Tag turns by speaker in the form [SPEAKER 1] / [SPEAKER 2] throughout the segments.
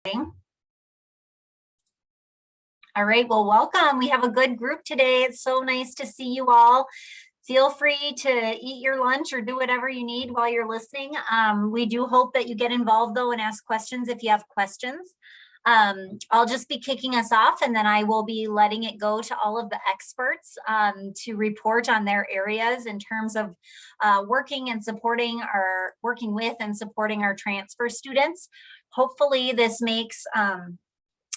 [SPEAKER 1] All right, well, welcome. We have a good group today. It's so nice to see you all. Feel free to eat your lunch or do whatever you need while you're listening. We do hope that you get involved though and ask questions if you have questions. I'll just be kicking us off and then I will be letting it go to all of the experts to report on their areas in terms of working with and supporting our transfer students. Hopefully this makes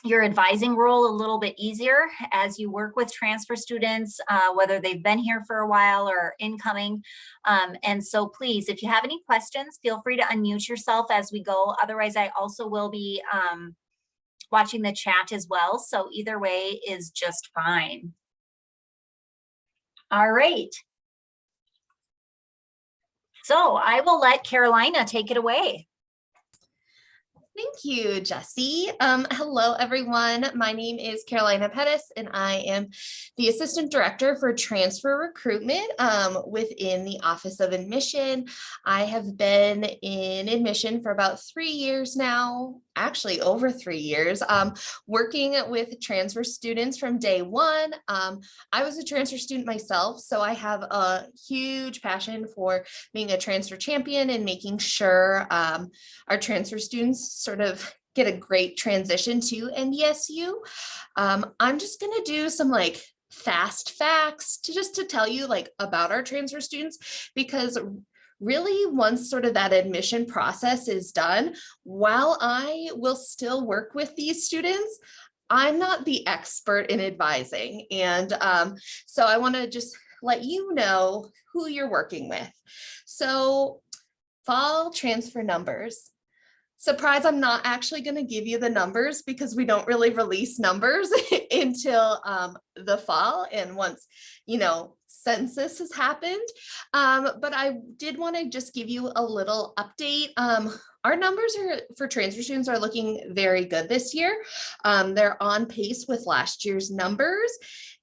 [SPEAKER 1] your advising role a little bit easier as you work with transfer students, whether they've been here for a while or incoming. And so please, if you have any questions, feel free to unmute yourself as we go. Otherwise, I also will be watching the chat as well. So either way is just fine. All right. So I will let Carolina take it away.
[SPEAKER 2] Thank you, Jessie. Hello, everyone. My name is Carolina Pettis, and I am the Assistant Director for Transfer Recruitment within the Office of Admission. I have been in admission for about 3 years now, actually over 3 years, working with transfer students from day one. I was a transfer student myself, so I have a huge passion for being a transfer champion and making sure our transfer students sort of get a great transition to NDSU. I'm just going to do some fast facts to tell you about our transfer students, because really once sort of that admission process is done, while I will still work with these students, I'm not the expert in advising. And so I want to just let you know who you're working with. So fall transfer numbers. Surprise, I'm not actually going to give you the numbers because we don't really release numbers until the fall and once, census has happened. But I did want to just give you a little update. Our numbers for transfer students are looking very good this year. They're on pace with last year's numbers.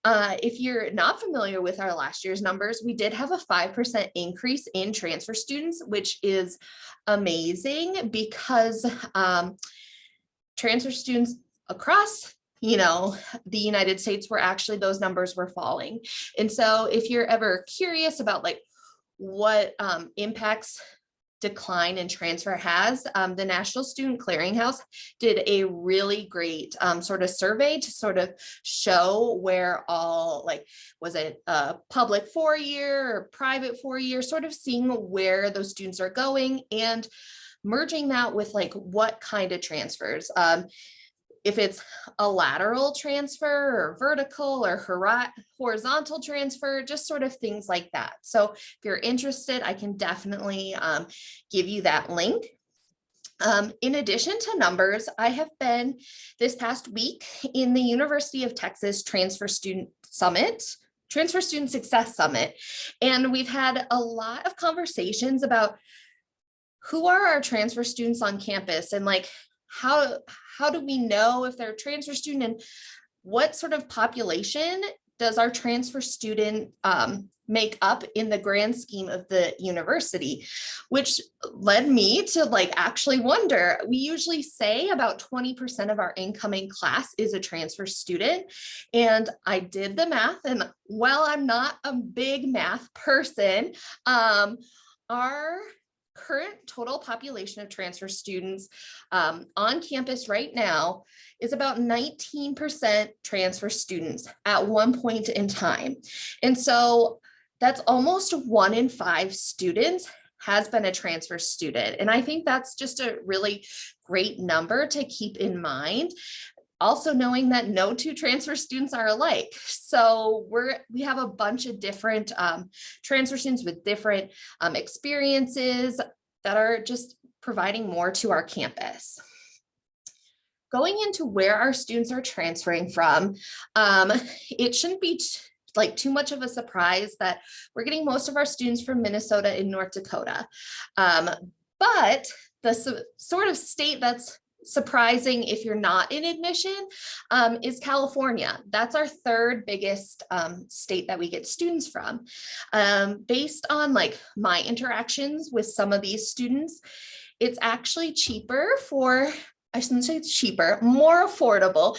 [SPEAKER 2] If you're not familiar with our last year's numbers, we did have a 5% increase in transfer students, which is amazing because transfer students across the United States those numbers were falling. And so if you're ever curious about what impacts decline in transfer has, the National Student Clearinghouse did a really great sort of survey to sort of show where all was it a public 4-year or private 4-year, sort of seeing where those students are going and merging that with what kind of transfers. If it's a lateral transfer or vertical or horizontal transfer, just sort of things like that. So if you're interested, I can definitely give you that link. In addition to numbers, I have been this past week in the University of Texas Transfer Student Success Summit, and we've had a lot of conversations about who are our transfer students on campus and how do we know if they're a transfer student and what sort of population does our transfer student make up in the grand scheme of the university, which led me to actually wonder. We usually say about 20% of our incoming class is a transfer student. And I did the math, and while I'm not a big math person, our current total population of transfer students on campus right now is about 19% transfer students at one point in time. And so that's almost 1 in 5 students has been a transfer student. And I think that's just a really great number to keep in mind. Also knowing that no 2 transfer students are alike. So we have a bunch of different transfer students with different experiences that are just providing more to our campus. Going into where our students are transferring from, it shouldn't be too much of a surprise that we're getting most of our students from Minnesota and North Dakota. But the sort of state that's surprising if you're not in admission is California. That's our 3rd biggest state that we get students from. Based on my interactions with some of these students, it's actually cheaper for I shouldn't say it's cheaper, more affordable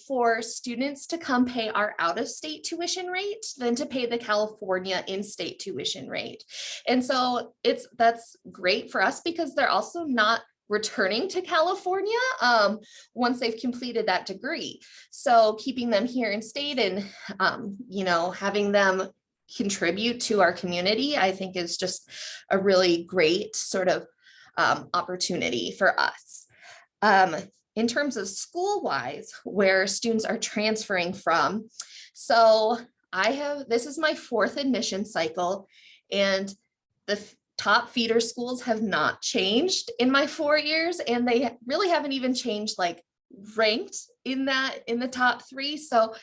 [SPEAKER 2] for students to come pay our out-of-state tuition rate than to pay the California in-state tuition rate. And so that's great for us because they're also not returning to California once they've completed that degree. So keeping them here in state and, having them contribute to our community, I think is just a really great sort of opportunity for us. In terms of school-wise, where students are transferring from. So this is my 4th admission cycle, and the top feeder schools have not changed in my 4 years, and they really haven't even changed like ranked in the top 3. So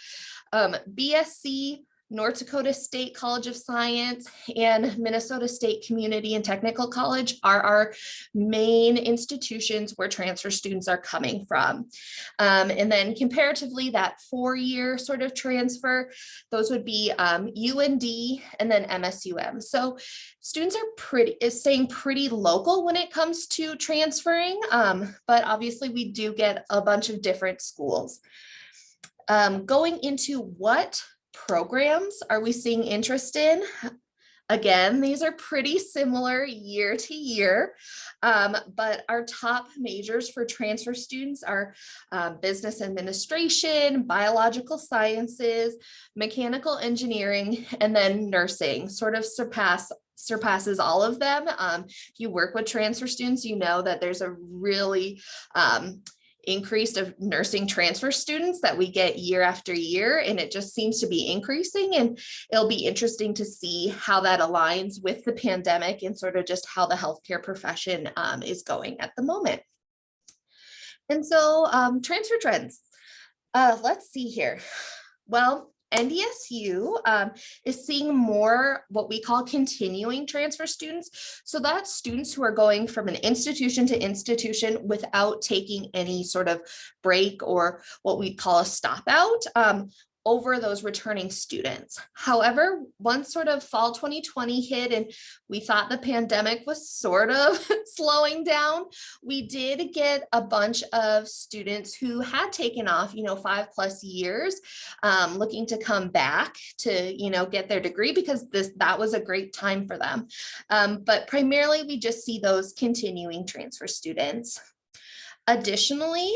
[SPEAKER 2] BSC, North Dakota State College of Science, and Minnesota State Community and Technical College are our main institutions where transfer students are coming from. And then comparatively, that 4-year sort of transfer, those would be UND and then MSUM. So students are staying pretty local when it comes to transferring, but obviously we do get a bunch of different schools. Going into what programs are we seeing interest in? Again, these are pretty similar year to year, but our top majors for transfer students are business administration, biological sciences, mechanical engineering, and then nursing sort of surpasses all of them. If you work with transfer students, you know that there's a really increase of nursing transfer students that we get year after year, and it just seems to be increasing, and it'll be interesting to see how that aligns with the pandemic and sort of just how the healthcare profession is going at the moment. And so transfer trends, let's see here. Well, NDSU is seeing more what we call continuing transfer students. So that's students who are going from an institution to institution without taking any sort of break or what we call a stop out over those returning students. However, once sort of fall 2020 hit and we thought the pandemic was sort of slowing down, we did get a bunch of students who had taken off, 5+ years, looking to come back to, get their degree because that was a great time for them. But primarily we just see those continuing transfer students. Additionally,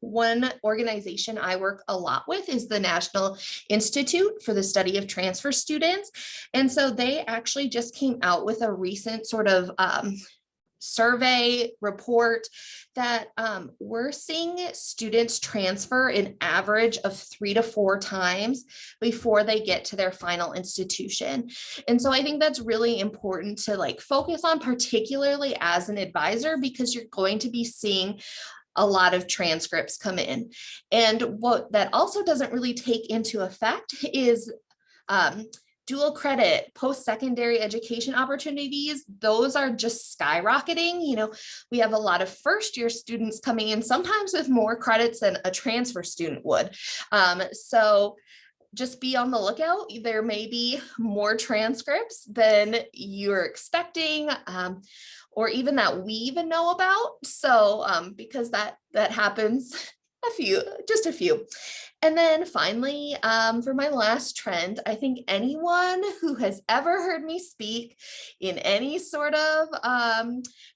[SPEAKER 2] one organization I work a lot with is the National Institute for the Study of Transfer Students. And so they actually just came out with a recent sort of survey report that we're seeing students transfer an average of 3 to 4 times before they get to their final institution. And so I think that's really important to focus on, particularly as an advisor, because you're going to be seeing a lot of transcripts come in. And what that also doesn't really take into effect is dual credit, post-secondary education opportunities. Those are just skyrocketing. We have a lot of first-year students coming in, sometimes with more credits than a transfer student would. So just be on the lookout. There may be more transcripts than you're expecting, or even that we even know about. So because that happens just a few. And then finally, for my last trend, I think anyone who has ever heard me speak in any sort of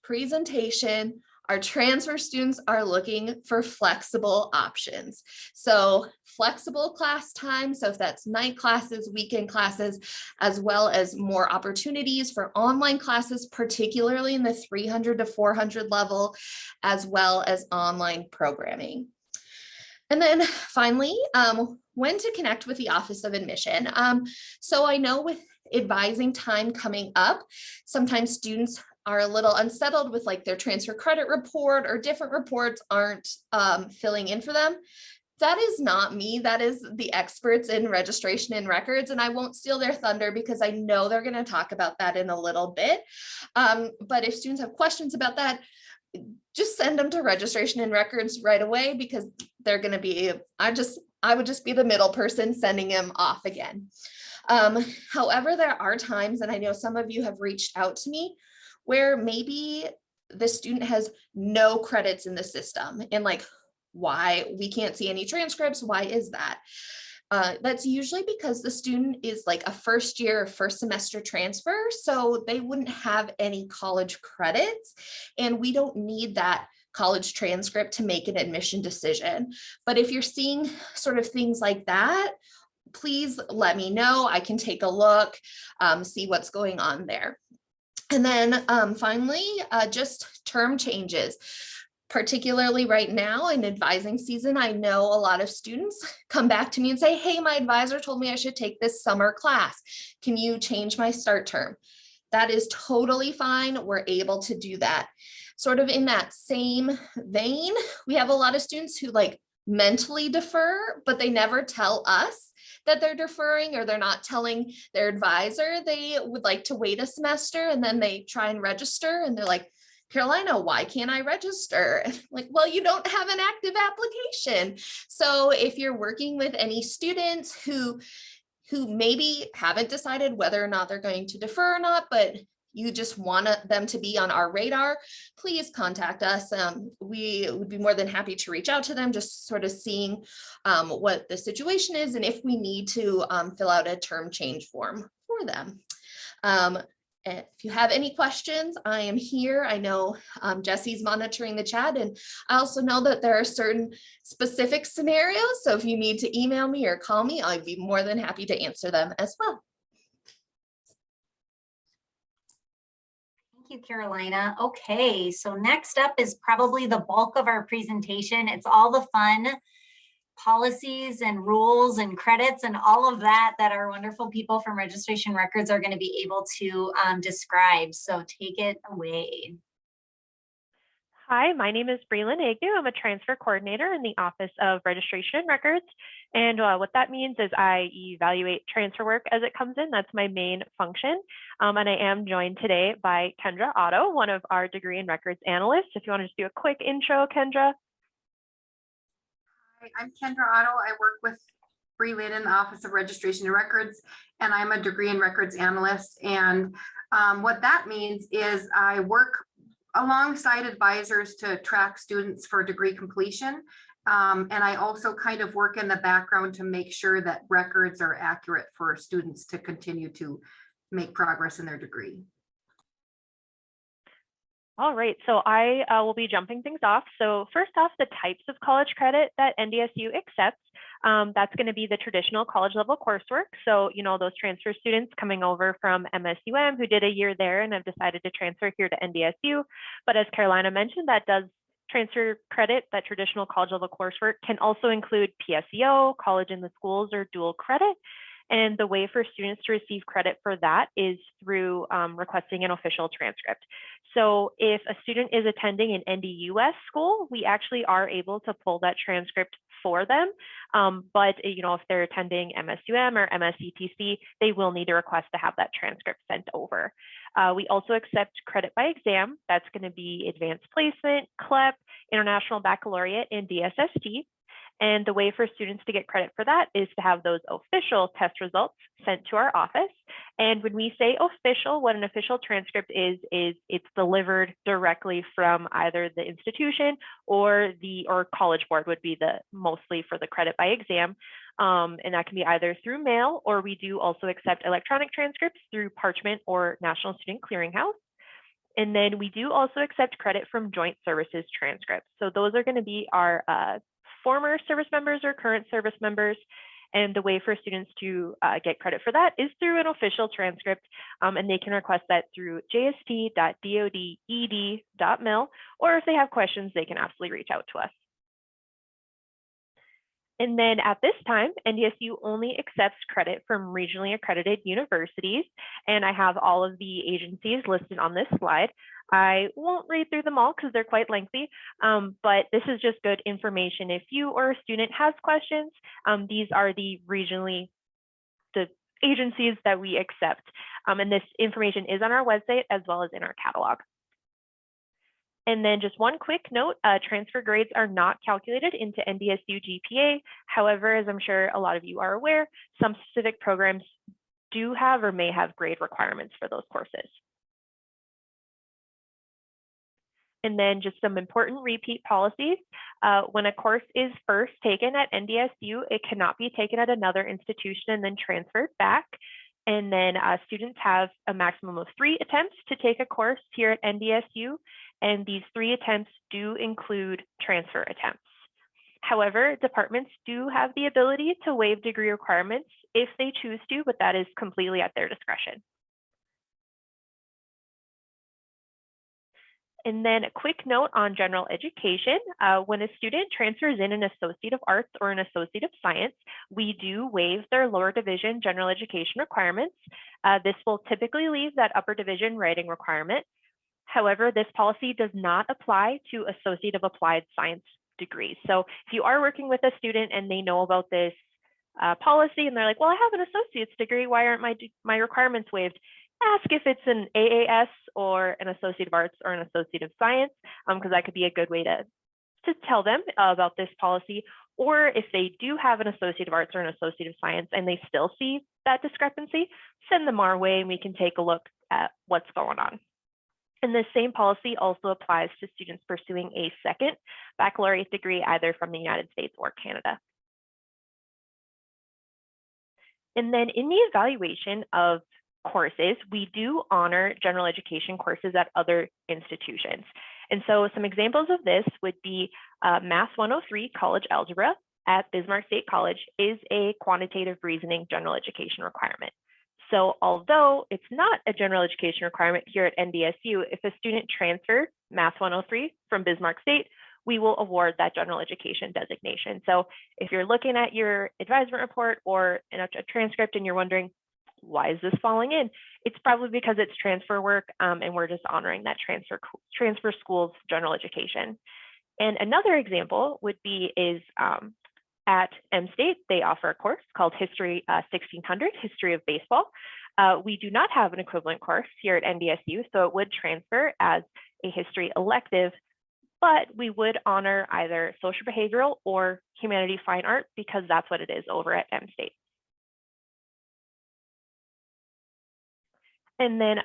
[SPEAKER 2] presentation, our transfer students are looking for flexible options. So flexible class time, so if that's night classes, weekend classes, as well as more opportunities for online classes, particularly in the 300 to 400 level, as well as online programming. And then finally, when to connect with the Office of Admission. So I know with advising time coming up, sometimes students are a little unsettled with their transfer credit report, or different reports aren't filling in for them. That is not me. That is the experts in registration and records, and I won't steal their thunder because I know they're going to talk about that in a little bit. But if students have questions about that, just send them to registration and records right away, because they're going to be, I would just be the middle person sending them off again. However, there are times, and I know some of you have reached out to me, where maybe the student has no credits in the system, and like, why we can't see any transcripts, why is that? That's usually because the student is like a first year, first semester transfer, so they wouldn't have any college credits, and we don't need that college transcript to make an admission decision. But if you're seeing sort of things like that, please let me know. I can take a look, see what's going on there. And then finally, just term changes. Particularly right now in advising season, I know a lot of students come back to me and say, hey, my advisor told me I should take this summer class. Can you change my start term? That is totally fine. We're able to do that. Sort of in that same vein, we have a lot of students who like mentally defer, but they never tell us that they're deferring, or they're not telling their advisor they would like to wait a semester, and then they try and register and they're like, Carolina, why can't I register? Like, well, you don't have an active application. So if you're working with any students who maybe haven't decided whether or not they're going to defer or not, but you just want them to be on our radar, please contact us. We would be more than happy to reach out to them, just sort of seeing what the situation is and if we need to fill out a term change form for them. If you have any questions, I am here. I know Jesse's monitoring the chat, and I also know that there are certain specific scenarios. So if you need to email me or call me, I'd be more than happy to answer them as well.
[SPEAKER 1] Thank you, Carolina. Okay, so next up is probably the bulk of our presentation. It's all the fun policies and rules and credits and all of that our wonderful people from Registration Records are going to be able to describe. So take it away.
[SPEAKER 3] Hi, my name is Breland Agnew. I'm a transfer coordinator in the Office of Registration Records. And what that means is I evaluate transfer work as it comes in. That's my main function. And I am joined today by Kendra Otto, one of our degree and records analysts. If you want to just do a quick intro, Kendra.
[SPEAKER 4] Hi, I'm Kendra Otto. I work with Breland in the Office of Registration and Records, and I'm a degree and records analyst. And what that means is I work alongside advisors to track students for degree completion. And I also kind of work in the background to make sure that records are accurate for students to continue to make progress in their degree.
[SPEAKER 3] All right, so I will be jumping things off. So first off, the types of college credit that NDSU accepts, that's going to be the traditional college level coursework. So, you know, those transfer students coming over from MSUM who did a year there and have decided to transfer here to NDSU. But as Carolina mentioned, that does transfer credit, that traditional college level coursework can also include PSEO, college in the schools, or dual credit. And the way for students to receive credit for that is through requesting an official transcript. So if a student is attending an NDUS school, we actually are able to pull that transcript for them. But you know, if they're attending MSUM or MSETC, they will need to request to have that transcript sent over. We also accept credit by exam. That's going to be advanced placement, CLEP, International Baccalaureate, and DSST. And the way for students to get credit for that is to have those official test results sent to our office. And when we say official, what an official transcript is it's delivered directly from either the institution or College Board would be the mostly for the credit by exam. And that can be either through mail, or we do also accept electronic transcripts through Parchment or National Student Clearinghouse. And then we do also accept credit from joint services transcripts. So those are going to be our former service members or current service members. And the way for students to get credit for that is through an official transcript, and they can request that through jst.doded.mil, or if they have questions, they can absolutely reach out to us. And then at this time, NDSU only accepts credit from regionally accredited universities, and I have all of the agencies listed on this slide. I won't read through them all because they're quite lengthy, but this is just good information. If you or a student has questions, these are the agencies that we accept. And this information is on our website as well as in our catalog. And then just one quick note, transfer grades are not calculated into NDSU GPA. However, as I'm sure a lot of you are aware, some specific programs do have or may have grade requirements for those courses. And then just some important repeat policies. When a course is first taken at NDSU, it cannot be taken at another institution and then transferred back. And then students have a maximum of 3 attempts to take a course here at NDSU. And these 3 attempts do include transfer attempts. However, departments do have the ability to waive degree requirements if they choose to, but that is completely at their discretion. And then a quick note on general education. When a student transfers in an Associate of Arts or an Associate of Science, we do waive their lower division general education requirements. This will typically leave that upper division writing requirement. However, this policy does not apply to Associate of Applied Science degrees. So if you are working with a student and they know about this policy and they're like, well, I have an associate's degree, why aren't my requirements waived? Ask if it's an AAS or an Associate of Arts or an Associate of Science, because that could be a good way to tell them about this policy. Or if they do have an Associate of Arts or an Associate of Science and they still see that discrepancy, send them our way and we can take a look at what's going on. And the same policy also applies to students pursuing a second baccalaureate degree, either from the United States or Canada. And then in the evaluation of courses, we do honor general education courses at other institutions. And so some examples of this would be Math 103 College Algebra at Bismarck State College is a quantitative reasoning general education requirement. So although it's not a general education requirement here at NDSU, if a student transfers Math 103 from Bismarck State, we will award that general education designation. So if you're looking at your advisement report or in a transcript and you're wondering, why is this falling in? It's probably because it's transfer work and we're just honoring that transfer school's general education. And another example would be at M State, they offer a course called History 1600, History of Baseball. We do not have an equivalent course here at NDSU, so it would transfer as a history elective, but we would honor either social behavioral or humanities fine art because that's what it is over at M State. And then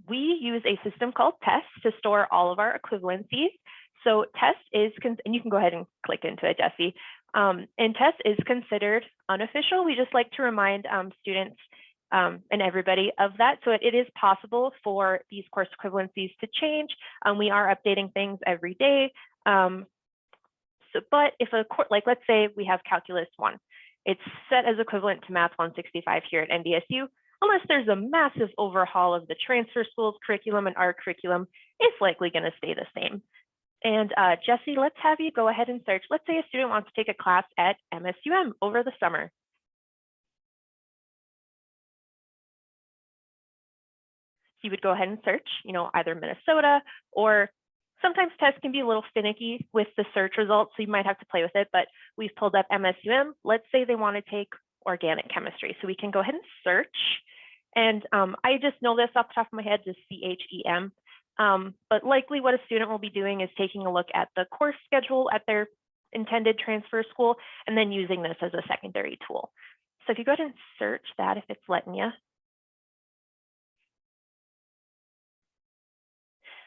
[SPEAKER 3] we use a system called TEST to store all of our equivalencies. So TEST is, and you can go ahead and click into it, Jesse. And TEST is considered unofficial. We just like to remind students and everybody of that. So it is possible for these course equivalencies to change. We are updating things every day. But if a course, like let's say we have Calculus 1, it's set as equivalent to Math 165 here at NDSU. Unless there's a massive overhaul of the transfer school's curriculum and our curriculum, it's likely going to stay the same. And Jesse, let's have you go ahead and search. Let's say a student wants to take a class at MSUM over the summer. So you would go ahead and search, either Minnesota, or sometimes tests can be a little finicky with the search results, so you might have to play with it, but we've pulled up MSUM. Let's say they want to take organic chemistry. So we can go ahead and search. And I just know this off the top of my head, just CHEM. But likely what a student will be doing is taking a look at the course schedule at their intended transfer school and then using this as a secondary tool. So if you go ahead and search that, if it's letting you.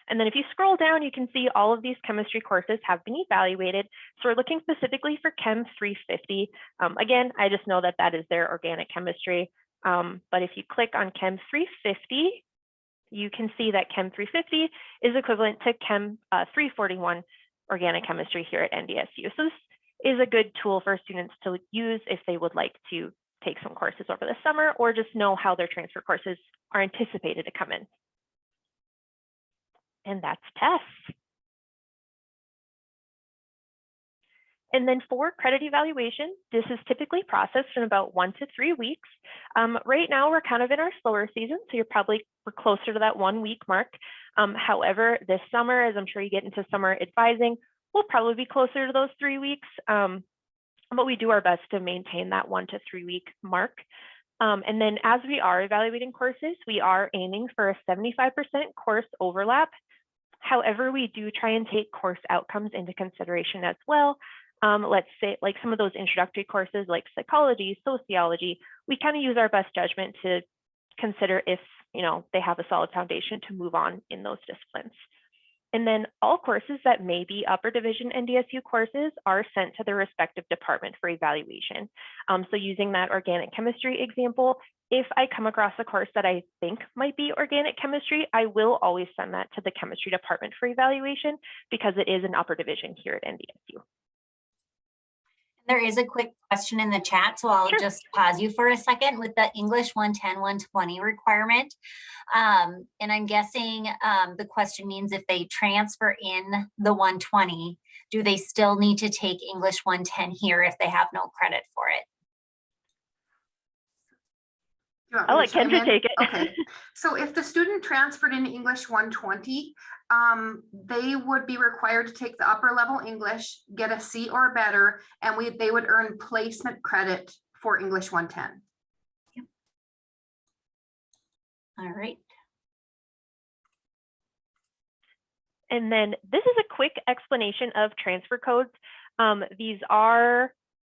[SPEAKER 3] And then if you scroll down, you can see all of these chemistry courses have been evaluated. So we're looking specifically for Chem 350. Again, I just know that that is their organic chemistry. But if you click on Chem 350, you can see that Chem 350 is equivalent to Chem 341 organic chemistry here at NDSU. So this is a good tool for students to use if they would like to take some courses over the summer or just know how their transfer courses are anticipated to come in. And that's TEST. And then for credit evaluation, this is typically processed in about 1 to 3 weeks. Right now, we're kind of in our slower season, so we're closer to that 1 week mark. However, this summer, as I'm sure you get into summer advising, we'll probably be closer to those 3 weeks. But we do our best to maintain that 1 to 3 week mark. And then as we are evaluating courses, we are aiming for a 75% course overlap. However, we do try and take course outcomes into consideration as well. Let's say like some of those introductory courses like psychology, sociology, we kind of use our best judgment to consider if they have a solid foundation to move on in those disciplines. And then all courses that may be upper division NDSU courses are sent to their respective department for evaluation. So using that organic chemistry example, if I come across a course that I think might be organic chemistry, I will always send that to the chemistry department for evaluation because it is an upper division here at NDSU.
[SPEAKER 1] There is a quick question in the chat, so I'll just pause you for a second with the English 110, 120 requirement. And I'm guessing the question means if they transfer in the 120, do they still need to take English 110 here if they have no credit for it?
[SPEAKER 3] I'll let Kendra take it.
[SPEAKER 4] Okay, so if the student transferred in English 120, they would be required to take the upper level English, get a C or better, and they would earn placement credit for English 110.
[SPEAKER 1] Yep. All right.
[SPEAKER 3] And then this is a quick explanation of transfer codes.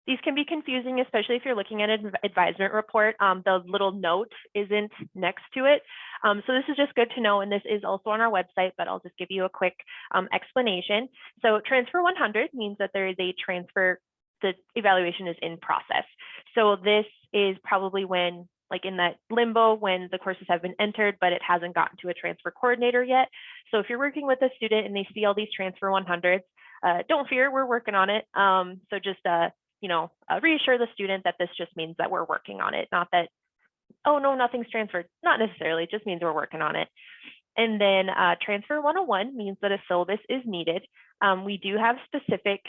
[SPEAKER 3] These can be confusing, especially if you're looking at an advisement report. The little note isn't next to it. So this is just good to know, and this is also on our website, but I'll just give you a quick explanation. So transfer 100 means that there is a transfer, the evaluation is in process. So this is probably when, like in that limbo, when the courses have been entered, but it hasn't gotten to a transfer coordinator yet. So if you're working with a student and they see all these transfer 100s, don't fear, we're working on it. So just reassure the student that this just means that we're working on it, not that, oh no, nothing's transferred. Not necessarily, it just means we're working on it. And then transfer 101 means that a syllabus is needed. We do have specific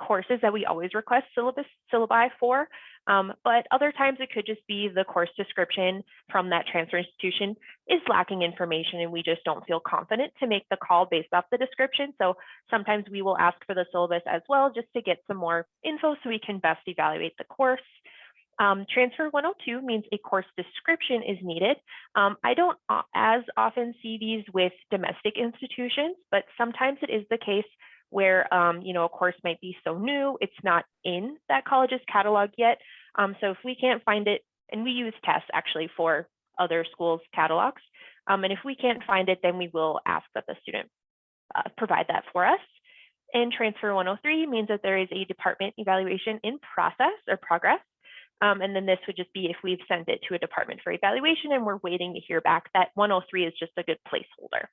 [SPEAKER 3] courses that we always request syllabi for, but other times it could just be the course description from that transfer institution is lacking information and we just don't feel confident to make the call based off the description. So sometimes we will ask for the syllabus as well, just to get some more info so we can best evaluate the course. Transfer 102 means a course description is needed. I don't as often see these with domestic institutions, but sometimes it is the case where a course might be so new, it's not in that college's catalog yet. So if we can't find it, and we use tests actually for other schools' catalogs, and if we can't find it, then we will ask that the student provide that for us. And transfer 103 means that there is a department evaluation in process or progress. And then this would just be if we've sent it to a department for evaluation and we're waiting to hear back. That 103 is just a good placeholder.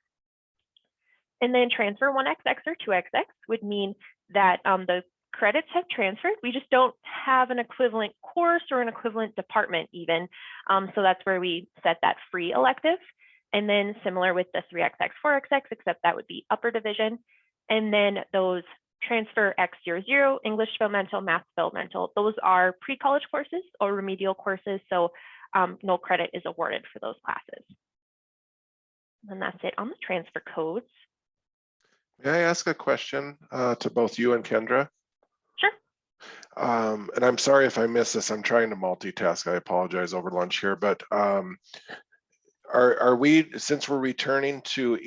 [SPEAKER 3] And then transfer 1XX or 2XX would mean that the credits have transferred. We just don't have an equivalent course or an equivalent department even. So that's where we set that free elective. And then similar with the 3XX, 4XX, except that would be upper division. And then those transfer X00, English developmental, math developmental, those are pre-college courses or remedial courses. So no credit is awarded for those classes. And that's it on the transfer codes.
[SPEAKER 5] May I ask a question to both you and Kendra?
[SPEAKER 3] Sure.
[SPEAKER 5] And I'm sorry if I missed this. I'm trying to multitask. I apologize over lunch here, but are we, since we're returning to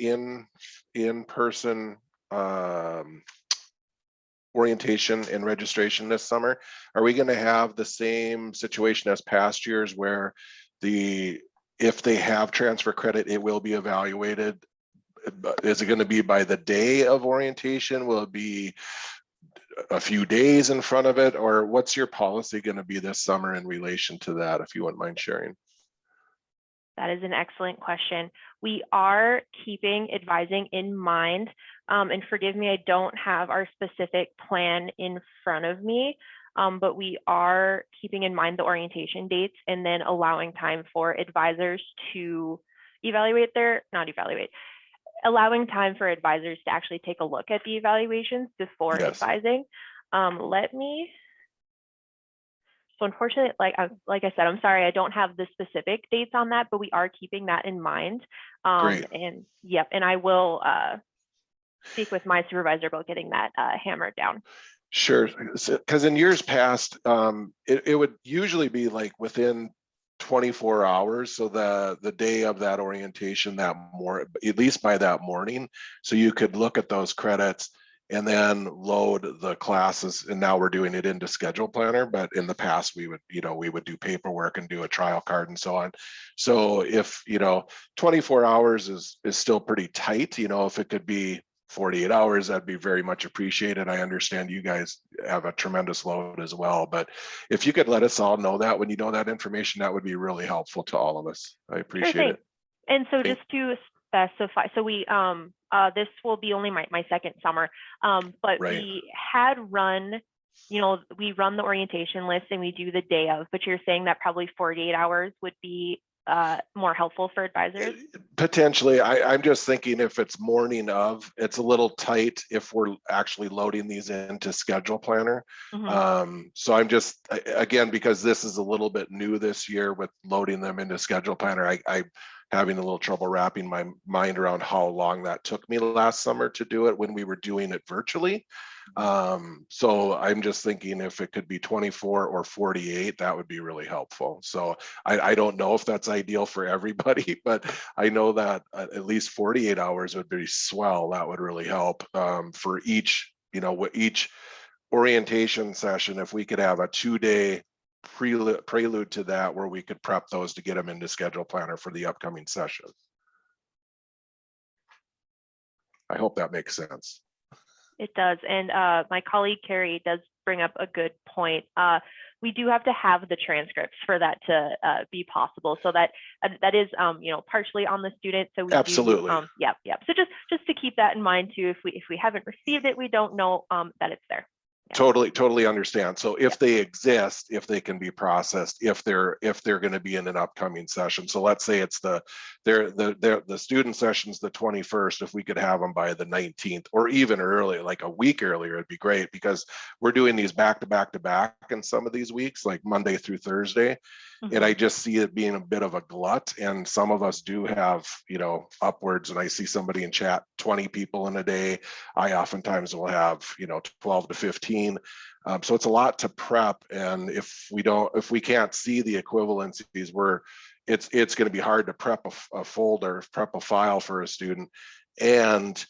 [SPEAKER 5] in-person orientation and registration this summer, are we going to have the same situation as past years where if they have transfer credit, it will be evaluated? Is it going to be by the day of orientation? Will it be a few days in front of it? Or what's your policy going to be this summer in relation to that, if you wouldn't mind sharing?
[SPEAKER 3] That is an excellent question. We are keeping advising in mind, and forgive me, I don't have our specific plan in front of me, but we are keeping in mind the orientation dates and then allowing time for advisors to allowing time for advisors to actually take a look at the evaluations before advising. So unfortunately, like I said, I'm sorry, I don't have the specific dates on that, but we are keeping that in mind. And yep, and I will speak with my supervisor about getting that hammered down.
[SPEAKER 5] Sure, because in years past, it would usually be like within 24 hours, so the day of that orientation, at least by that morning, so you could look at those credits and then load the classes. And now we're doing it into Schedule Planner, but in the past we would, we would do paperwork and do a trial card and so on. So if, 24 hours is still pretty tight, if it could be 48 hours, that'd be very much appreciated. I understand you guys have a tremendous load as well, but if you could let us all know that when you know that information, that would be really helpful to all of us. I appreciate it.
[SPEAKER 3] And so
[SPEAKER 5] Thank-
[SPEAKER 3] just to specify, so we this will be only my second summer, but
[SPEAKER 5] Right.
[SPEAKER 3] we had run, we run the orientation list and we do the day of, but you're saying that probably 48 hours would be more helpful for advisors?
[SPEAKER 5] Potentially. I'm just thinking if it's morning of, it's a little tight if we're actually loading these into Schedule Planner. So I'm just, again, because this is a little bit new this year with loading them into Schedule Planner, I having a little trouble wrapping my mind around how long that took me last summer to do it when we were doing it virtually. So I'm just thinking if it could be 24 or 48, that would be really helpful. So I don't know if that's ideal for everybody, but I know that at least 48 hours would be swell. That would really help for each, each orientation session. If we could have a 2-day prelude to that where we could prep those to get them into Schedule Planner for the upcoming session. I hope that makes sense.
[SPEAKER 3] It does. And my colleague Carrie does bring up a good point. We do have to have the transcripts for that to be possible. So that is, partially on the student. So we
[SPEAKER 5] Absolutely.
[SPEAKER 3] Yep. So just to keep that in mind too, if we haven't received it, we don't know that it's there. Yeah.
[SPEAKER 5] Totally understand. So if they exist, if they can be processed, if they're going to be in an upcoming session. So let's say it's the student session's the 21st. If we could have them by the 19th or even early, like a week earlier, it'd be great because we're doing these back to back in some of these weeks, like Monday through Thursday. And I just see it being a bit of a glut. And some of us do have, upwards, and I see somebody in chat, 20 people in a day. I oftentimes will have, 12 to 15. So it's a lot to prep. And if we can't see the equivalencies, it's going to be hard to prep a folder, prep a file for a student. And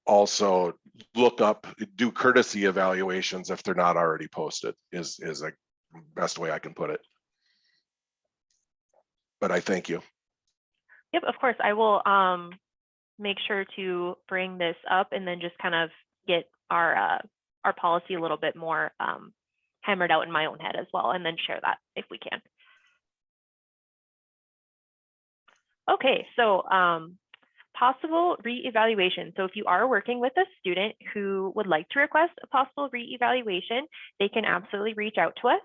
[SPEAKER 5] also do courtesy evaluations if they're not already posted is a best way I can put it. But I thank you.
[SPEAKER 3] Yep, of course. I will make sure to bring this up and then just kind of get our policy a little bit more hammered out in my own head as well, and then share that if we can. Okay, so possible reevaluation. So if you are working with a student who would like to request a possible reevaluation, they can absolutely reach out to us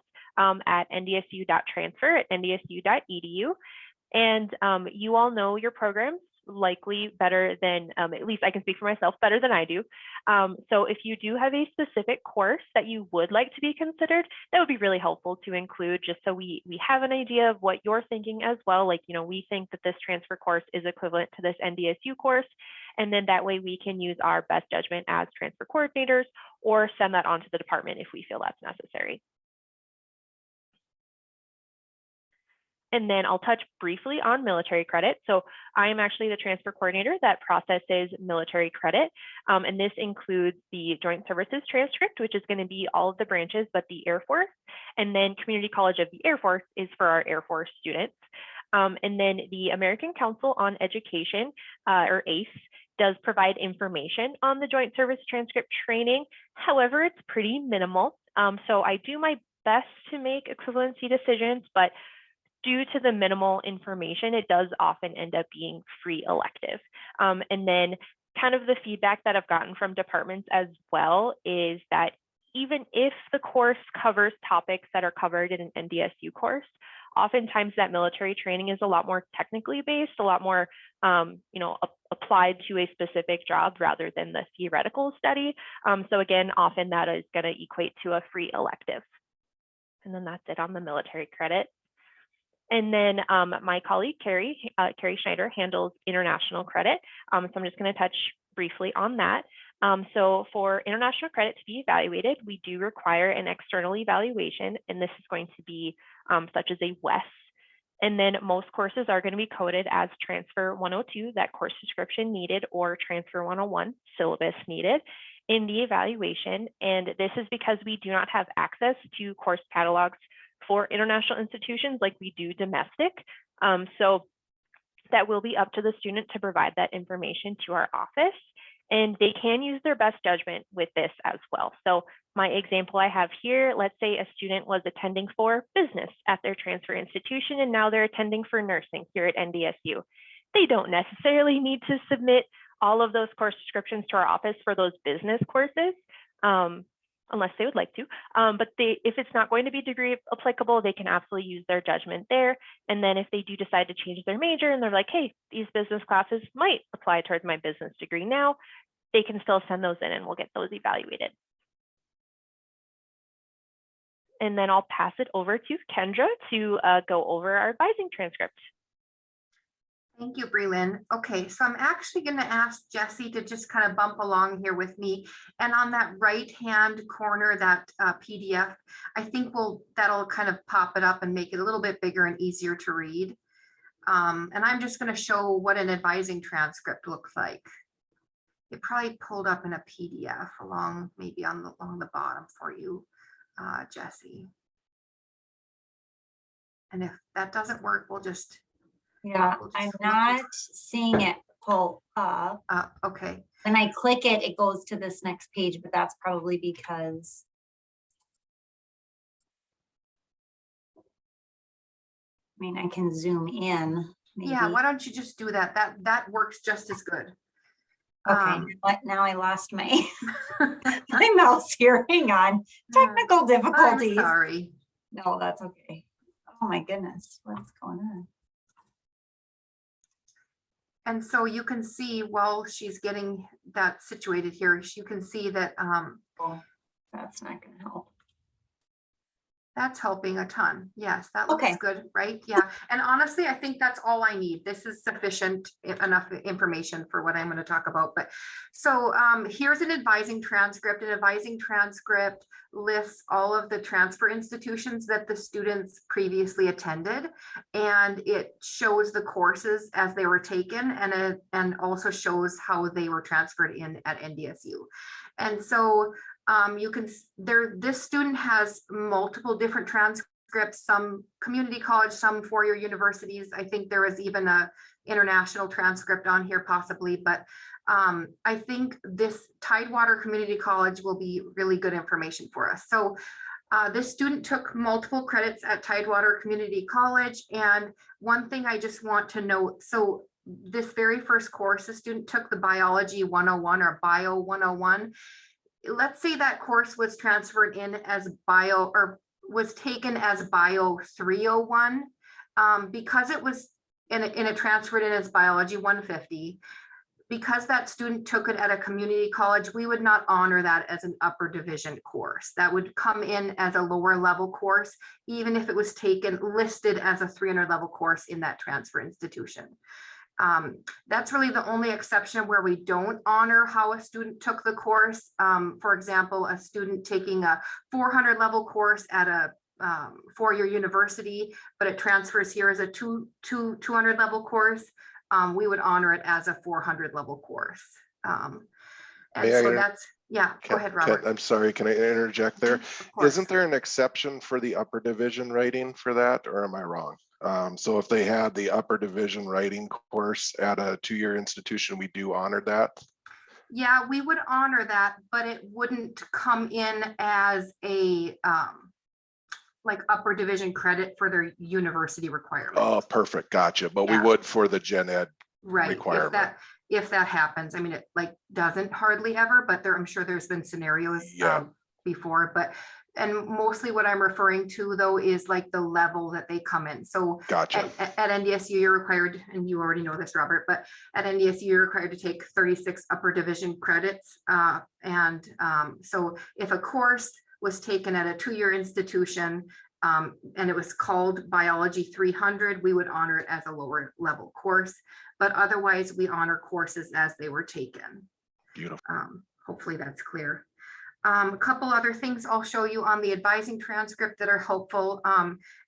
[SPEAKER 3] at ndsu.transfer@ndsu.edu. And you all know your programs likely better than, at least I can speak for myself, better than I do. So if you do have a specific course that you would like to be considered, that would be really helpful to include just so we have an idea of what you're thinking as well. Like, we think that this transfer course is equivalent to this NDSU course. And then that way we can use our best judgment as transfer coordinators or send that on to the department if we feel that's necessary. And then I'll touch briefly on military credit. So I am actually the transfer coordinator that processes military credit. And this includes the Joint Services transcript, which is going to be all of the branches, but the Air Force. And then Community College of the Air Force is for our Air Force students. And then the American Council on Education, or ACE, does provide information on the Joint Service transcript training. However, it's pretty minimal. So I do my best to make equivalency decisions, but due to the minimal information, it does often end up being free elective. And then kind of the feedback that I've gotten from departments as well is that even if the course covers topics that are covered in an NDSU course, oftentimes that military training is a lot more technically based, a lot more applied to a specific job rather than the theoretical study. So again, often that is going to equate to a free elective. And then that's it on the military credit. And then my colleague, Carrie Schneider, handles international credit. So I'm just going to touch briefly on that. So for international credit to be evaluated, we do require an external evaluation, and this is going to be such as a WES And then most courses are going to be coded as Transfer 102, that course description needed, or Transfer 101, syllabus needed in the evaluation. And this is because we do not have access to course catalogs for international institutions like we do domestic. So that will be up to the student to provide that information to our office. And they can use their best judgment with this as well. So my example I have here, let's say a student was attending for business at their transfer institution, and now they're attending for nursing here at NDSU. They don't necessarily need to submit all of those course descriptions to our office for those business courses, unless they would like to. But if it's not going to be degree applicable, they can absolutely use their judgment there. And then if they do decide to change their major and they're like, hey, these business classes might apply towards my business degree now, they can still send those in and we'll get those evaluated. And then I'll pass it over to Kendra to go over our advising transcript.
[SPEAKER 4] Thank you, Breland. Okay, so I'm actually going to ask Jesse to just kind of bump along here with me. And on that right-hand corner, that PDF, I think that'll kind of pop it up and make it a little bit bigger and easier to read. And I'm just going to show what an advising transcript looks like. It probably pulled up in a PDF along maybe along the bottom for you, Jesse. And if that doesn't work, we'll just.
[SPEAKER 1] Yeah, I'm not seeing it pull up.
[SPEAKER 4] Okay.
[SPEAKER 1] When I click it, it goes to this next page, but that's probably because. I mean, I can zoom in. Maybe.
[SPEAKER 4] Yeah, why don't you just do that? That works just as good.
[SPEAKER 1] Okay, but now I lost my my mouse here. Hang on. Technical difficulties.
[SPEAKER 4] I'm sorry.
[SPEAKER 1] No, that's okay. Oh my goodness, what's going on?
[SPEAKER 4] And so you can see while she's getting that situated here, you can see that
[SPEAKER 1] Oh, that's not going to help.
[SPEAKER 4] that's helping a ton. Yes, that looks
[SPEAKER 1] Okay.
[SPEAKER 4] good, right? Yeah. And honestly, I think that's all I need. This is sufficient enough information for what I'm going to talk about. But so here's an advising transcript. An advising transcript lists all of the transfer institutions that the students previously attended, and it shows the courses as they were taken, and also shows how they were transferred in at NDSU. And so you can this student has multiple different transcripts, some community college, some four-year universities. I think there is even a international transcript on here possibly, but I think this Tidewater Community College will be really good information for us. So this student took multiple credits at Tidewater Community College. And one thing I just want to note, so this very first course, the student took the Biology 101 or Bio 101. Let's say that course was transferred in as bio, or was taken as Bio 301, because it was in a transferred in as Biology 150. Because that student took it at a community college, we would not honor that as an upper division course. That would come in as a lower level course, even if it was taken listed as a 300 level course in that transfer institution. That's really the only exception where we don't honor how a student took the course. For example, a student taking a 400 level course at a four-year university, but it transfers here as a 200 level course. We would honor it as a 400 level course. And so that's, yeah, go ahead, Robert.
[SPEAKER 5] I'm sorry, can I interject there? Isn't there an exception for the upper division writing for that, or am I wrong? So if they had the upper division writing course at a two-year institution, we do honor that?
[SPEAKER 4] Yeah, we would honor that, but it wouldn't come in as a like upper division credit for their university requirement.
[SPEAKER 5] Oh, perfect, gotcha. But
[SPEAKER 4] Yeah.
[SPEAKER 5] we would for the gen ed
[SPEAKER 4] Right,
[SPEAKER 5] requirement.
[SPEAKER 4] if that happens. I mean, it like doesn't hardly ever, but I'm sure there's been scenarios
[SPEAKER 5] Yeah.
[SPEAKER 4] before, and mostly what I'm referring to though is like the level that they come in. So
[SPEAKER 5] Gotcha.
[SPEAKER 4] at NDSU, you're required, and you already know this, Robert, but at NDSU, you're required to take 36 upper division credits. So if a course was taken at a two-year institution and it was called Biology 300, we would honor it as a lower level course, but otherwise we honor courses as they were taken.
[SPEAKER 5] Beautiful.
[SPEAKER 4] Hopefully that's clear. A couple other things I'll show you on the advising transcript that are helpful.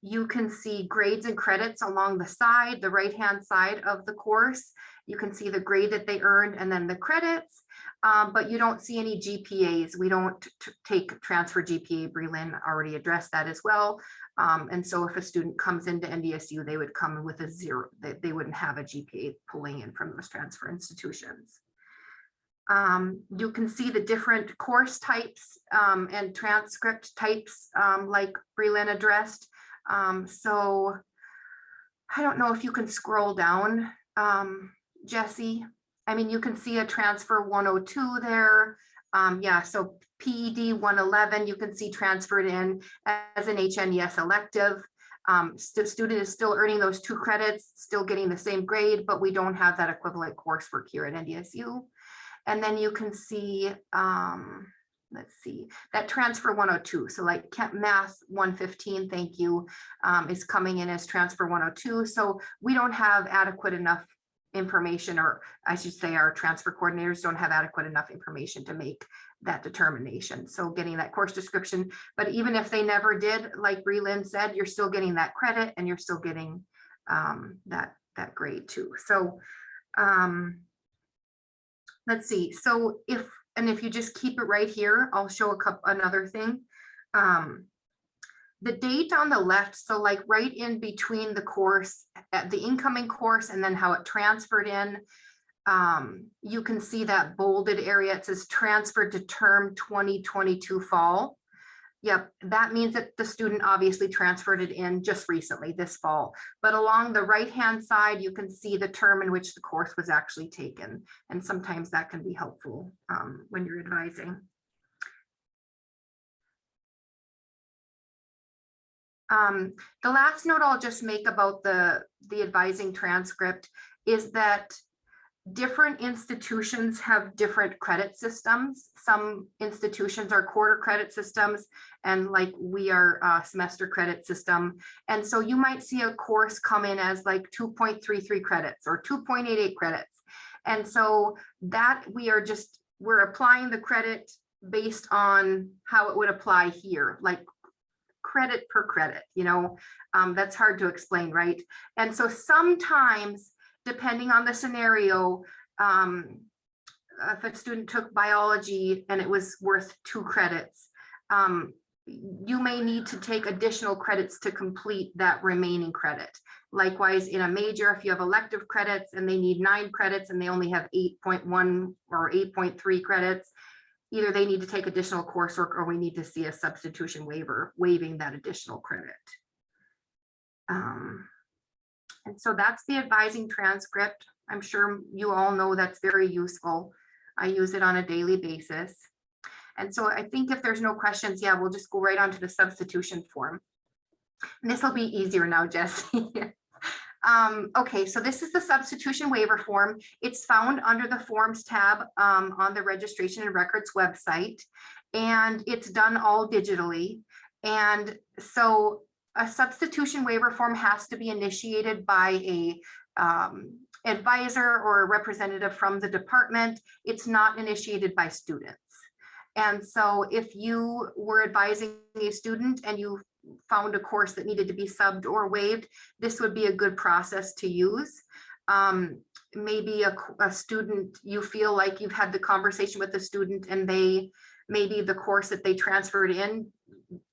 [SPEAKER 4] You can see grades and credits along the side, the right-hand side of the course. You can see the grade that they earned and then the credits, but you don't see any GPAs. We don't take transfer GPA. Breland already addressed that as well. And so if a student comes into NDSU, they would come with a 0. They wouldn't have a GPA pulling in from those transfer institutions. You can see the different course types and transcript types like Breland addressed. So I don't know if you can scroll down, Jesse. I mean, you can see a transfer 102 there. Yeah, so PED 111, you can see transferred in as an HNES elective. Student is still earning those 2 credits, still getting the same grade, but we don't have that equivalent coursework here at NDSU. And then you can see, let's see, that transfer 102. So like math 115, thank you, is coming in as transfer 102. So we don't have adequate enough information, or I should say our transfer coordinators don't have adequate enough information to make that determination. So getting that course description, but even if they never did, like Breland said, you're still getting that credit and you're still getting that grade too. So let's see. So if you just keep it right here, I'll show another thing. The date on the left, so like right in between the course, the incoming course, and then how it transferred in, you can see that bolded area. It says transferred to term 2022 fall. Yep, that means that the student obviously transferred it in just recently this fall. But along the right-hand side, you can see the term in which the course was actually taken. And sometimes that can be helpful when you're advising. The last note I'll just make about the advising transcript is that different institutions have different credit systems. Some institutions are quarter credit systems, and like we are a semester credit system. And so you might see a course come in as like 2.33 credits or 2.88 credits. And so that we're applying the credit based on how it would apply here, like credit per credit, that's hard to explain, right? And so sometimes, depending on the scenario, if a student took biology and it was worth 2 credits, you may need to take additional credits to complete that remaining credit. Likewise, in a major, if you have elective credits and they need 9 credits and they only have 8.1 or 8.3 credits, either they need to take additional coursework or we need to see a substitution waiver waiving that additional credit. And so that's the advising transcript. I'm sure you all know that's very useful. I use it on a daily basis. And so I think if there's no questions, yeah, we'll just go right on to the substitution form. And this will be easier now, Jesse. Okay, so this is the substitution waiver form. It's found under the Forms tab on the Registration and Records website, and it's done all digitally. And so a substitution waiver form has to be initiated by a advisor or a representative from the department. It's not initiated by students. And so if you were advising a student and you found a course that needed to be subbed or waived, this would be a good process to use. Maybe a student, you feel like you've had the conversation with the student and maybe the course that they transferred in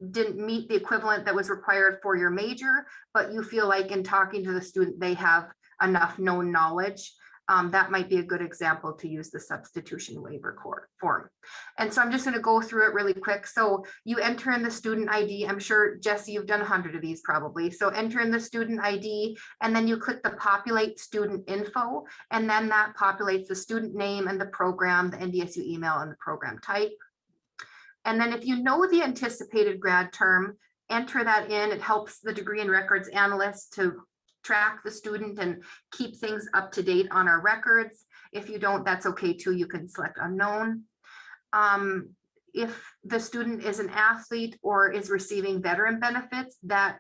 [SPEAKER 4] didn't meet the equivalent that was required for your major, but you feel like in talking to the student, they have enough known knowledge. That might be a good example to use the substitution waiver form. And so I'm just going to go through it really quick. So you enter in the student ID. I'm sure, Jesse, you've done 100 of these probably. So enter in the student ID, and then you click the populate student info, and then that populates the student name and the program, the NDSU email, and the program type. And then if you know the anticipated grad term, enter that in. It helps the degree and records analyst to track the student and keep things up to date on our records. If you don't, that's okay too. You can select unknown. If the student is an athlete or is receiving veteran benefits, that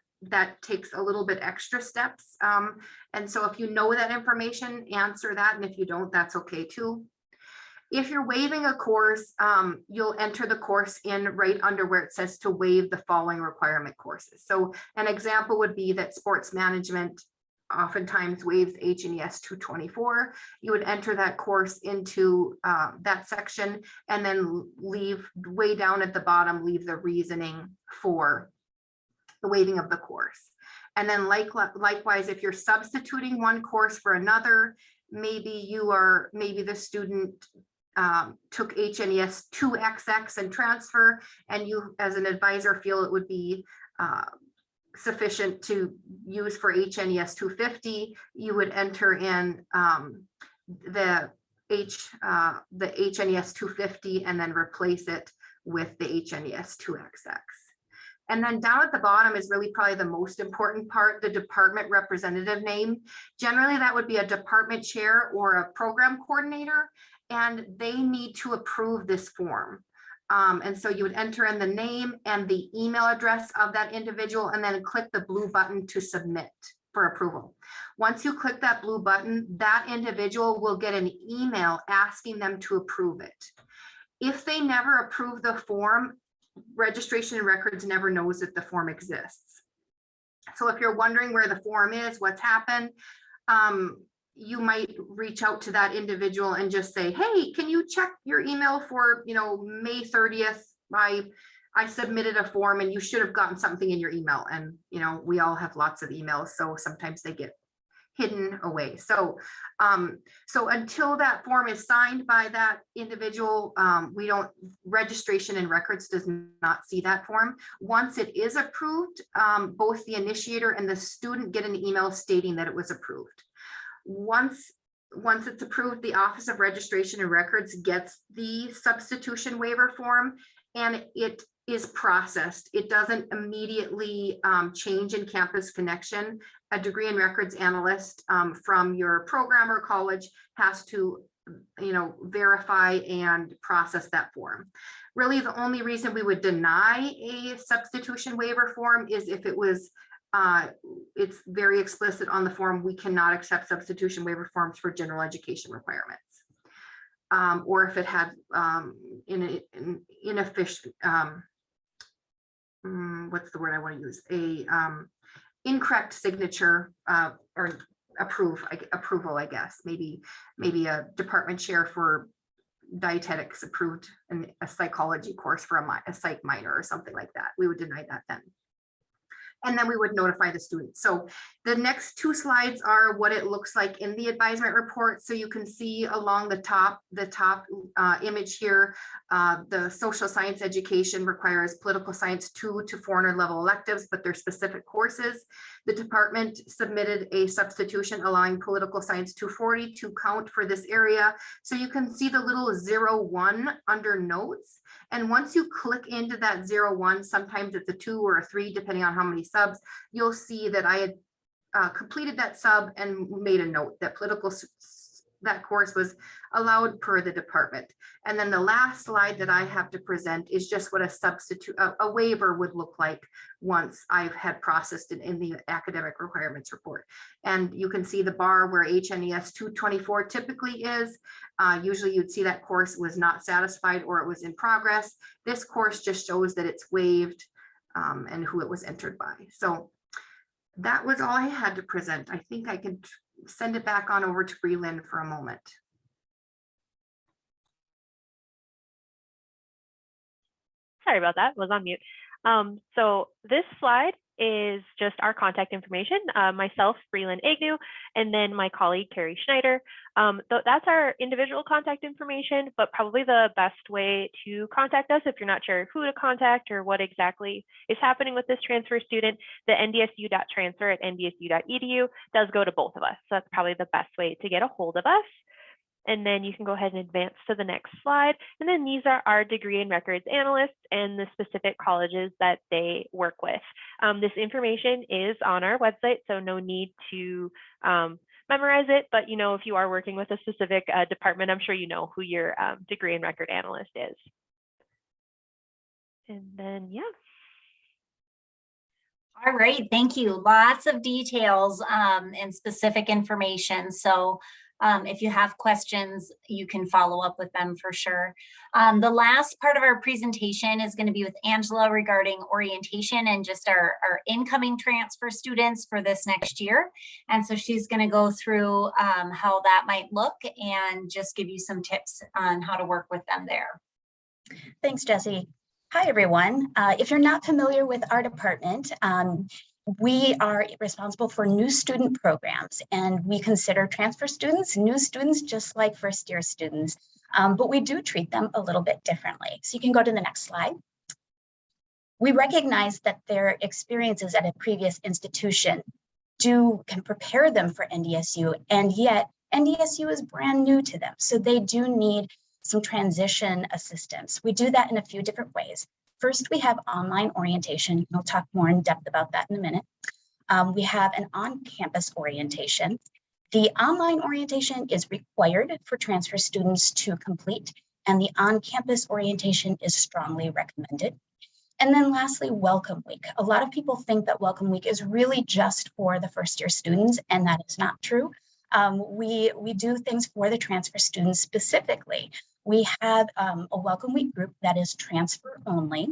[SPEAKER 4] takes a little bit extra steps. And so if you know that information, answer that. And if you don't, that's okay too. If you're waiving a course, you'll enter the course in right under where it says to waive the following requirement courses. So an example would be that sports management oftentimes waives HNES 224. You would enter that course into that section and then leave way down at the bottom, leave the reasoning for the waiving of the course. And then likewise, if you're substituting one course for another, maybe the student took HNES 2XX and transfer, and you as an advisor feel it would be sufficient to use for HNES 250, you would enter in the HNES 250 and then replace it with the HNES 2XX. And then down at the bottom is really probably the most important part, the department representative name. Generally, that would be a department chair or a program coordinator, and they need to approve this form. And so you would enter in the name and the email address of that individual and then click the blue button to submit for approval. Once you click that blue button, that individual will get an email asking them to approve it. If they never approve the form, Registration and Records never knows that the form exists. So if you're wondering where the form is, what's happened, you might reach out to that individual and just say, hey, can you check your email for, May 30th? I submitted a form and you should have gotten something in your email. And, we all have lots of emails, so sometimes they get hidden away. So until that form is signed by that individual, Registration and Records does not see that form. Once it is approved, both the initiator and the student get an email stating that it was approved. Once it's approved, the Office of Registration and Records gets the substitution waiver form and it is processed. It doesn't immediately change in Campus Connection. A degree in records analyst from your program or college has to, verify and process that form. Really, the only reason we would deny a substitution waiver form is if it was it's very explicit on the form, we cannot accept substitution waiver forms for general education requirements. Or if it had inefficient, what's the word I want to use? Incorrect signature or approval, I guess. Maybe a department chair for dietetics approved a psychology course for a psych minor or something like that. We would deny that then. And then we would notify the students. So the next two slides are what it looks like in the advisement report. So you can see along the top image here, the social science education requires political science 2 to 400 level electives, but they're specific courses. The department submitted a substitution allowing political science 240 to count for this area. So you can see the little 01 under notes. And once you click into that 01, sometimes it's a 2 or a 3, depending on how many subs, you'll see that I had completed that sub and made a note that that course was allowed per the department. And then the last slide that I have to present is just what a waiver would look like once I've had processed it in the academic requirements report. And you can see the bar where HNES 224 typically is. Usually you'd see that course was not satisfied or it was in progress. This course just shows that it's waived and who it was entered by. So that was all I had to present. I think I can send it back on over to Breland for a moment.
[SPEAKER 3] Sorry about that, was on mute. So this slide is just our contact information, myself, Breland Agnew, and then my colleague, Carrie Schneider. That's our individual contact information, but probably the best way to contact us if you're not sure who to contact or what exactly is happening with this transfer student, the ndsu.transfer@ndsu.edu does go to both of us. So that's probably the best way to get a hold of us. And then you can go ahead and advance to the next slide. And then these are our degree in records analysts and the specific colleges that they work with. This information is on our website, so no need to memorize it. But if you are working with a specific department, I'm sure you know who your degree in record analyst is. And then, yeah.
[SPEAKER 1] All right, thank you. Lots of details and specific information. So If you have questions, you can follow up with them for sure. The last part of our presentation is going to be with Angela regarding orientation and just our incoming transfer students for this next year. And so she's going to go through how that might look and just give you some tips on how to work with them there.
[SPEAKER 6] Thanks, Jessie. Hi, everyone. If you're not familiar with our department, we are responsible for new student programs, and we consider transfer students new students just like first-year students, but we do treat them a little bit differently. So you can go to the next slide. We recognize that their experiences at a previous institution can prepare them for NDSU, and yet NDSU is brand new to them. So they do need some transition assistance. We do that in a few different ways. First, we have online orientation. I'll talk more in depth about that in a minute. We have an on-campus orientation. The online orientation is required for transfer students to complete, and the on-campus orientation is strongly recommended. And then lastly, Welcome Week. A lot of people think that Welcome Week is really just for the first-year students, and that is not true. We do things for the transfer students specifically. We have a Welcome Week group that is transfer only,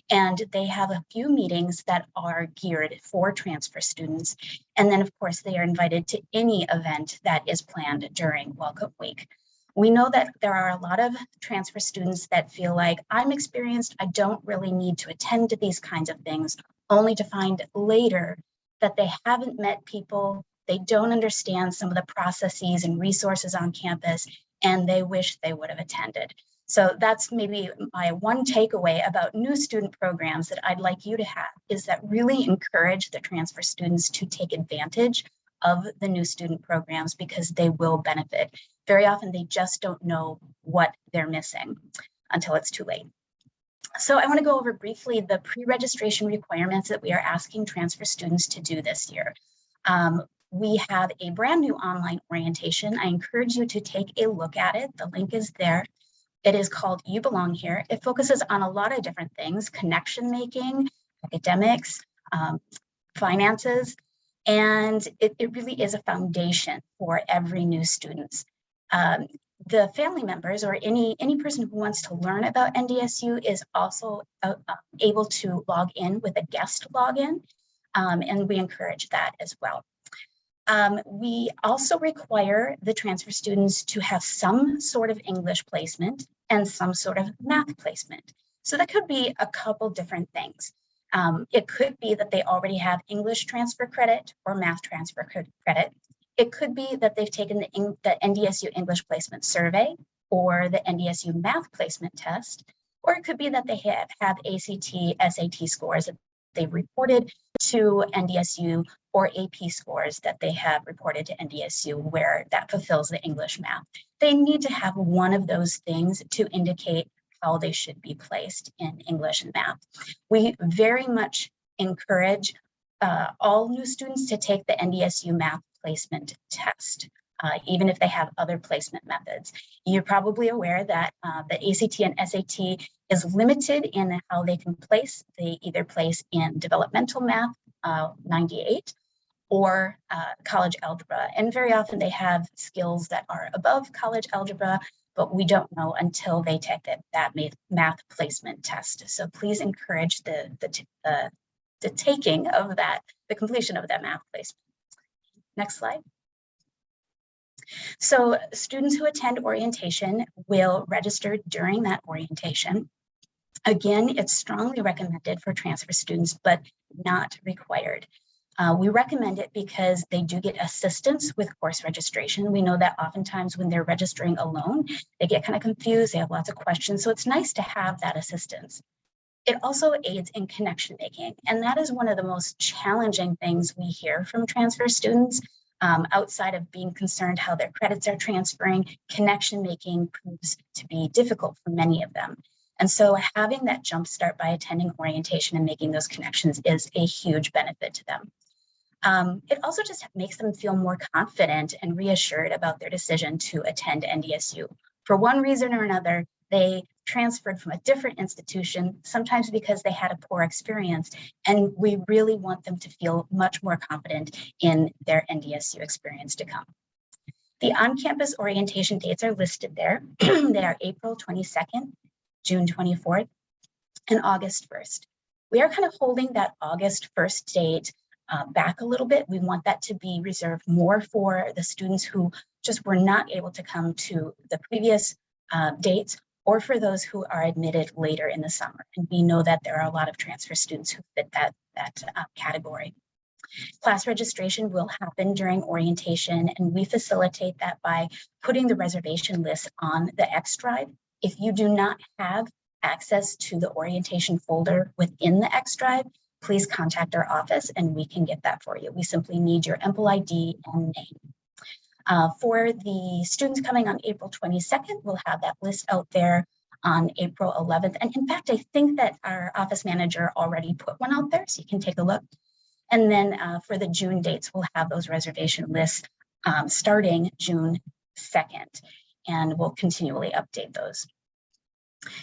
[SPEAKER 6] and they have a few meetings that are geared for transfer students. And then, of course, they are invited to any event that is planned during Welcome Week. We know that there are a lot of transfer students that feel like, I'm experienced, I don't really need to attend to these kinds of things, only to find later that they haven't met people, they don't understand some of the processes and resources on campus, and they wish they would have attended. So that's maybe my one takeaway about new student programs that I'd like you to have, is that really encourage the transfer students to take advantage of the new student programs, because they will benefit. Very often they just don't know what they're missing until it's too late. So I want to go over briefly the pre-registration requirements that we are asking transfer students to do this year. We have a brand new online orientation. I encourage you to take a look at it. The link is there. It is called You Belong Here. It focuses on a lot of different things: connection making, academics, finances, and it really is a foundation for every new student. The family members or any person who wants to learn about NDSU is also able to log in with a guest login, and we encourage that as well. We also require the transfer students to have some sort of English placement and some sort of math placement. So that could be a couple different things. It could be that they already have English transfer credit or math transfer credit. It could be that they've taken the NDSU English placement survey or the NDSU math placement test, or it could be that they have ACT, SAT scores that they've reported to NDSU, or AP scores that they have reported to NDSU where that fulfills the English math. They need to have one of those things to indicate how they should be placed in English and math. We very much encourage all new students to take the NDSU math placement test, even if they have other placement methods. You're probably aware that the ACT and SAT is limited in how they can place. They either place in developmental math 98 or college algebra. And very often they have skills that are above college algebra, but we don't know until they take that math placement test. So please encourage the taking of that, the completion of that math placement. Next slide. So students who attend orientation will register during that orientation. Again, it's strongly recommended for transfer students, but not required. We recommend it because they do get assistance with course registration. We know that oftentimes when they're registering alone, they get kind of confused, they have lots of questions, so it's nice to have that assistance. It also aids in connection making, and that is one of the most challenging things we hear from transfer students. Outside of being concerned how their credits are transferring, connection making proves to be difficult for many of them. And so having that jump start by attending orientation and making those connections is a huge benefit to them. It also just makes them feel more confident and reassured about their decision to attend NDSU. For one reason or another, they transferred from a different institution, sometimes because they had a poor experience, and we really want them to feel much more confident in their NDSU experience to come. The on-campus orientation dates are listed there. They are April 22nd, June 24th, and August 1st. We are kind of holding that August 1st date back a little bit. We want that to be reserved more for the students who just were not able to come to the previous dates, or for those who are admitted later in the summer. And we know that there are a lot of transfer students who fit that category. Class registration will happen during orientation, and we facilitate that by putting the reservation list on the X Drive. If you do not have access to the orientation folder within the X Drive, please contact our office and we can get that for you. We simply need your EMPL ID and name. For the students coming on April 22nd, we'll have that list out there on April 11th. And in fact, I think that our office manager already put one out there, so you can take a look. And then for the June dates, we'll have those reservation lists starting June 2nd, and we'll continually update those.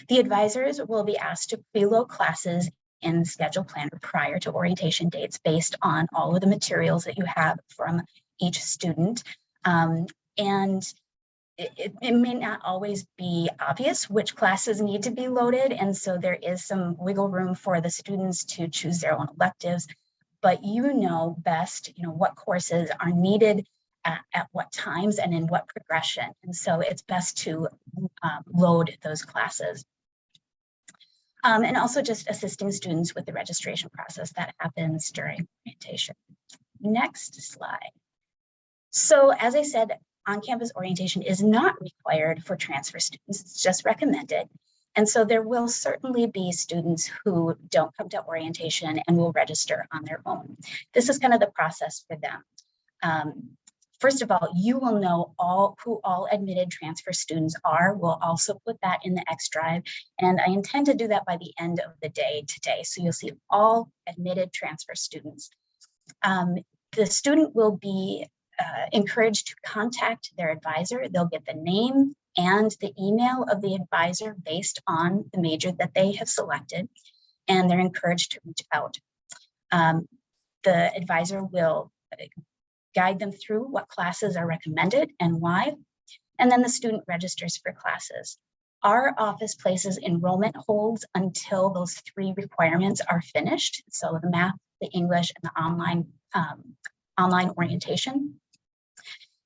[SPEAKER 6] The advisors will be asked to preload classes in Schedule Planner prior to orientation dates based on all of the materials that you have from each student. And it may not always be obvious which classes need to be loaded. And so there is some wiggle room for the students to choose their own electives, but you know best, what courses are needed at what times and in what progression. And so it's best to load those classes. And also just assisting students with the registration process that happens during orientation. Next slide. So as I said, on-campus orientation is not required for transfer students, it's just recommended. And so there will certainly be students who don't come to orientation and will register on their own. This is kind of the process for them. First of all, you will know who all admitted transfer students are. We'll also put that in the X Drive, and I intend to do that by the end of the day today. So you'll see all admitted transfer students. The student will be encouraged to contact their advisor. They'll get the name and the email of the advisor based on the major that they have selected, and they're encouraged to reach out. The advisor will guide them through what classes are recommended and why, and then the student registers for classes. Our office places enrollment holds until those 3 requirements are finished. So the math, the English, and the online orientation.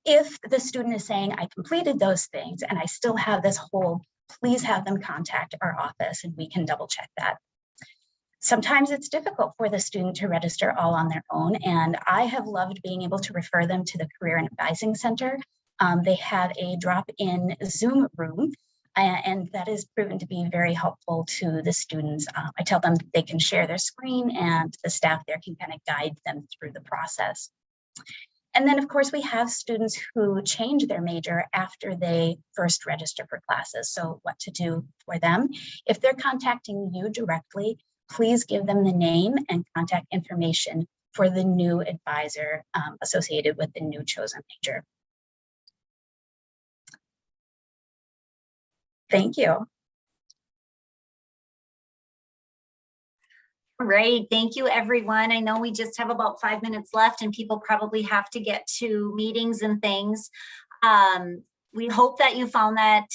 [SPEAKER 6] If the student is saying, I completed those things and I still have this hold, please have them contact our office and we can double check that. Sometimes it's difficult for the student to register all on their own, and I have loved being able to refer them to the Career and Advising Center. They have a drop-in Zoom room, and that is proven to be very helpful to the students. I tell them they can share their screen and the staff there can kind of guide them through the process. And then of course we have students who change their major after they first register for classes. So what to do for them? If they're contacting you directly, please give them the name and contact information for the new advisor associated with the new chosen major. Thank you.
[SPEAKER 1] Great, thank you everyone. I know we just have about 5 minutes left and people probably have to get to meetings and things. We hope that you found that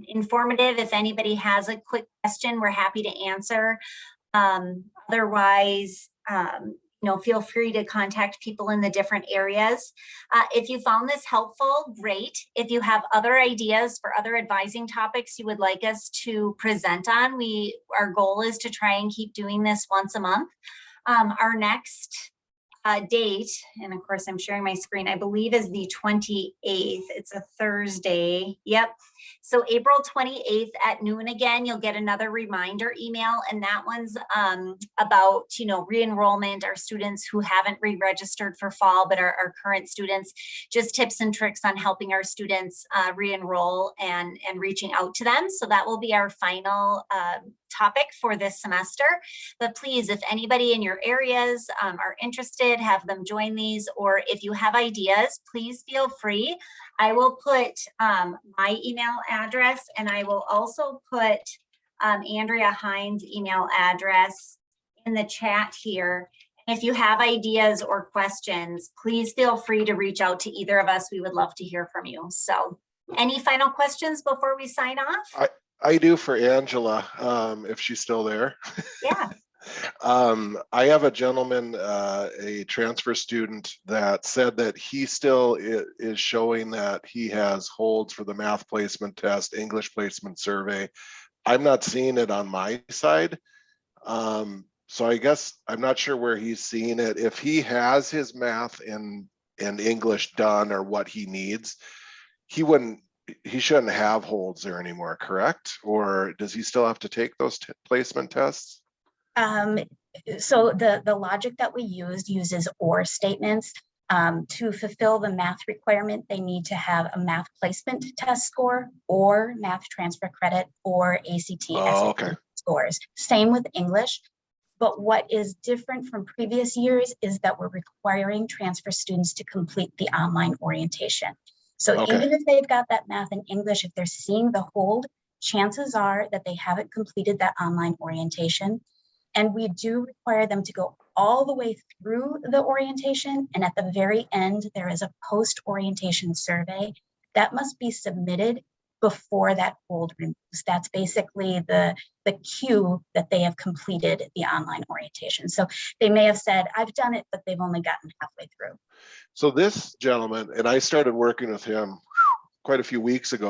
[SPEAKER 1] informative. If anybody has a quick question, we're happy to answer. Otherwise, feel free to contact people in the different areas. If you found this helpful, great. If you have other ideas for other advising topics you would like us to present on, our goal is to try and keep doing this once a month. Our next date, and of course I'm sharing my screen, I believe is the 28th. It's a Thursday. Yep. So April 28th at noon again, you'll get another reminder email, and that one's about, re-enrollment, our students who haven't re-registered for fall, but are current students, just tips and tricks on helping our students re-enroll and reaching out to them. So that will be our final topic for this semester. But please, if anybody in your areas are interested, have them join these, or if you have ideas, please feel free. I will put my email address, and I will also put Andrea Hines' email address in the chat here. If you have ideas or questions, please feel free to reach out to either of us. We would love to hear from you. So any final questions before we sign off?
[SPEAKER 5] I do for Angela, if she's still there.
[SPEAKER 1] Yeah.
[SPEAKER 5] I have a gentleman, a transfer student that said that he still is showing that he has holds for the math placement test, English placement survey. I'm not seeing it on my side. So I guess I'm not sure where he's seeing it. If he has his math and English done or what he needs, he shouldn't have holds there anymore, correct? Or does he still have to take those placement tests?
[SPEAKER 6] So the logic that we uses or statements. To fulfill the math requirement, they need to have a math placement test score or math transfer credit or ACT
[SPEAKER 5] Okay.
[SPEAKER 6] scores. Same with English. But what is different from previous years is that we're requiring transfer students to complete the online orientation. So
[SPEAKER 5] Okay.
[SPEAKER 6] even if they've got that math and English, if they're seeing the hold, chances are that they haven't completed that online orientation. And we do require them to go all the way through the orientation. And at the very end, there is a post-orientation survey that must be submitted before that hold removes. That's basically the cue that they have completed the online orientation. So they may have said, I've done it, but they've only gotten halfway through.
[SPEAKER 5] So this gentleman, and I started working with him quite a few weeks ago.